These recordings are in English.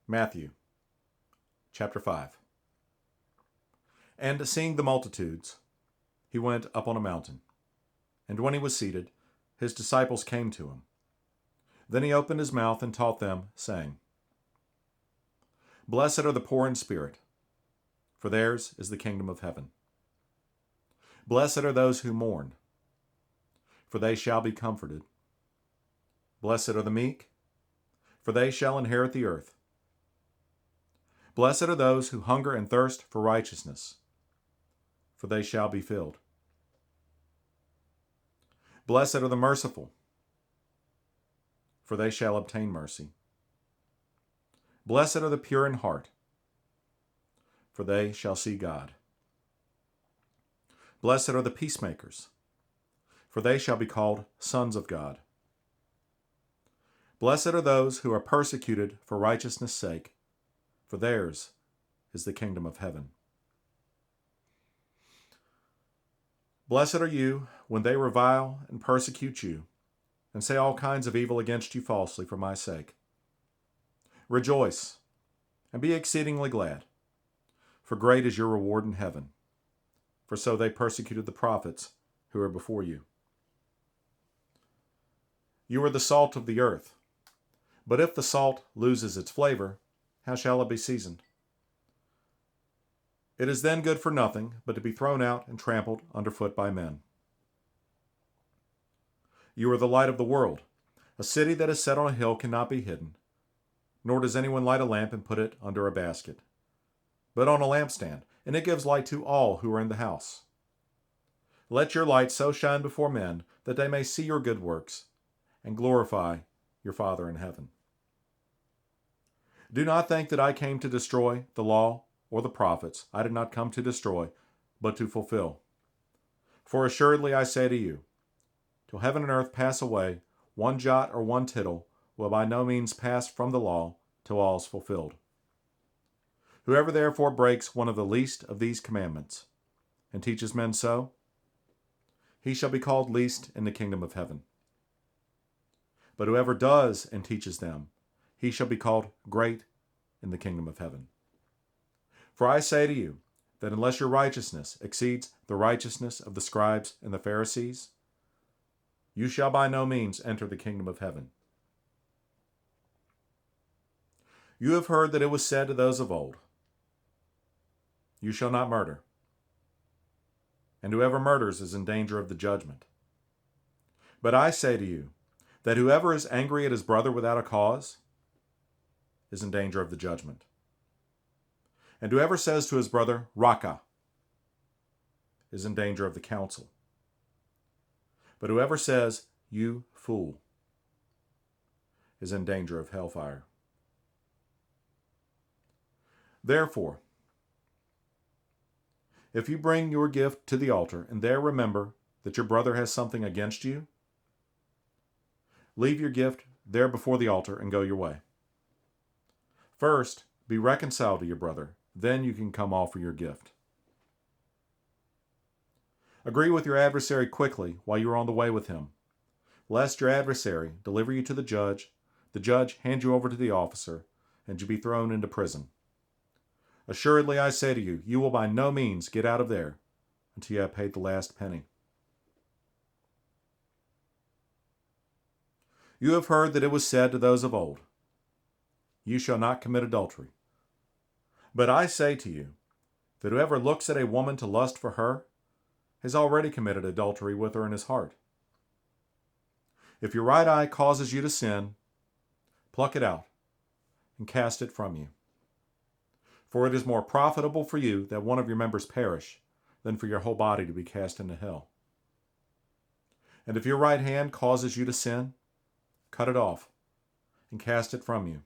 Matthew chapter 5. And seeing the multitudes, he went up on a mountain. And when he was seated, his disciples came to him. Then he opened his mouth and taught them, saying, Blessed are the poor in spirit, for theirs is the kingdom of heaven. Blessed are those who mourn, for they shall be comforted. Blessed are the meek, for they shall inherit the earth. Blessed are those who hunger and thirst for righteousness, for they shall be filled. Blessed are the merciful, for they shall obtain mercy. Blessed are the pure in heart, for they shall see God. Blessed are the peacemakers, for they shall be called sons of God. Blessed are those who are persecuted for righteousness' sake, for theirs is the kingdom of heaven. Blessed are you when they revile and persecute you, and say all kinds of evil against you falsely for my sake. Rejoice, and be exceedingly glad, for great is your reward in heaven, for so they persecuted the prophets who were before you. You are the salt of the earth, but if the salt loses its flavor, how shall it be seasoned? It is then good for nothing but to be thrown out and trampled underfoot by men. You are the light of the world. A city that is set on a hill cannot be hidden, nor does anyone light a lamp and put it under a basket, but on a lampstand, and it gives light to all who are in the house. Let your light so shine before men that they may see your good works and glorify your Father in heaven. Do not think that I came to destroy the law or the prophets. I did not come to destroy, but to fulfill. For assuredly I say to you, till heaven and earth pass away, one jot or one tittle will by no means pass from the law till all is fulfilled. Whoever therefore breaks one of the least of these commandments, and teaches men so, he shall be called least in the kingdom of heaven. But whoever does and teaches them, he shall be called great in the kingdom of heaven. For I say to you, that unless your righteousness exceeds the righteousness of the scribes and the Pharisees, you shall by no means enter the kingdom of heaven. You have heard that it was said to those of old, You shall not murder, and whoever murders is in danger of the judgment. But I say to you, that whoever is angry at his brother without a cause is in danger of the judgment. And whoever says to his brother, Raka, is in danger of the council. But whoever says, You fool, is in danger of hellfire. Therefore, if you bring your gift to the altar and there remember that your brother has something against you, leave your gift there before the altar and go your way. First, be reconciled to your brother, then you can come offer your gift. Agree with your adversary quickly while you are on the way with him, lest your adversary deliver you to the judge hand you over to the officer, and you be thrown into prison. Assuredly I say to you, you will by no means get out of there until you have paid the last penny. You have heard that it was said to those of old, You shall not commit adultery. But I say to you, that whoever looks at a woman to lust for her has already committed adultery with her in his heart. If your right eye causes you to sin, pluck it out and cast it from you. For it is more profitable for you that one of your members perish than for your whole body to be cast into hell. And if your right hand causes you to sin, cut it off and cast it from you.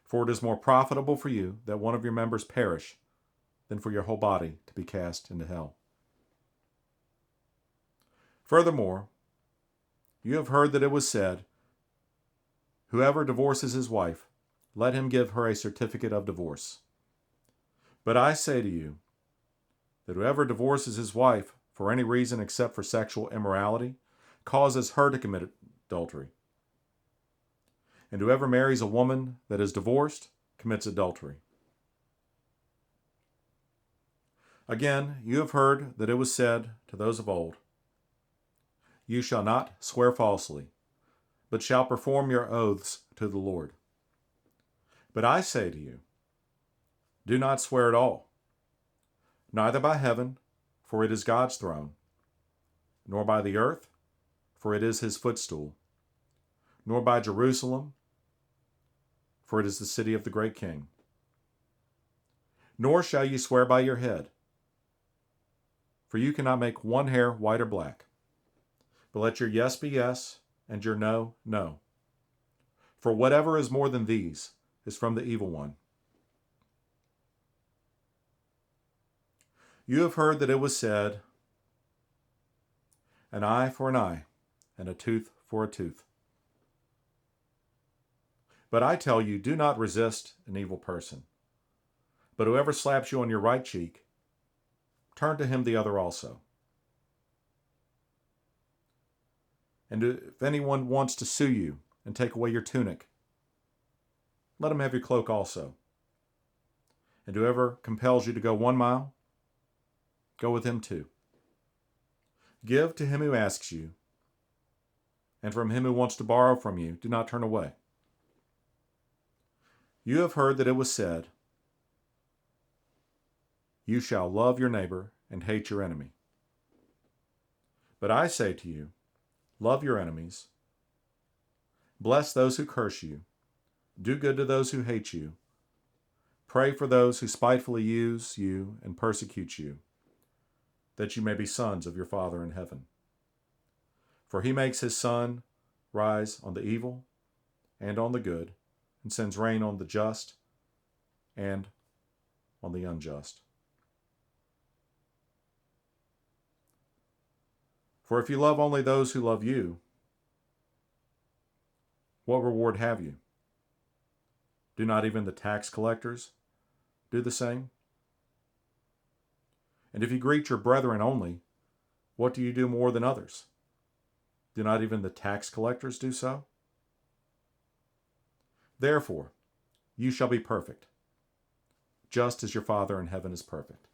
For it is more profitable for you that one of your members perish than for your whole body to be cast into hell. Furthermore, you have heard that it was said, Whoever divorces his wife, let him give her a certificate of divorce. But I say to you, that whoever divorces his wife for any reason except for sexual immorality causes her to commit adultery. and whoever marries a woman that is divorced commits adultery. Again, you have heard that it was said to those of old, You shall not swear falsely, but shall perform your oaths to the Lord. But I say to you, do not swear at all, neither by heaven, for it is God's throne, nor by the earth, for it is his footstool, nor by Jerusalem, for it is the city of the great King. Nor shall you swear by your head, for you cannot make one hair white or black. But let your yes be yes, and your no, no. For whatever is more than these is from the evil one. You have heard that it was said, an eye for an eye, and a tooth for a tooth. But I tell you, do not resist an evil person. But whoever slaps you on your right cheek, turn to him the other also. And if anyone wants to sue you and take away your tunic, let him have your cloak also. And whoever compels you to go 1 mile, go with him 2. Give to him who asks you, and from him who wants to borrow from you, do not turn away. You have heard that it was said, You shall love your neighbor and hate your enemy. But I say to you, love your enemies, bless those who curse you, do good to those who hate you, pray for those who spitefully use you and persecute you, that you may be sons of your Father in heaven. For he makes his sun rise on the evil and on the good, and sends rain on the just and on the unjust. For if you love only those who love you, what reward have you? Do not even the tax collectors do the same? And if you greet your brethren only, what do you do more than others? Do not even the tax collectors do so? Therefore, you shall be perfect, just as your Father in heaven is perfect.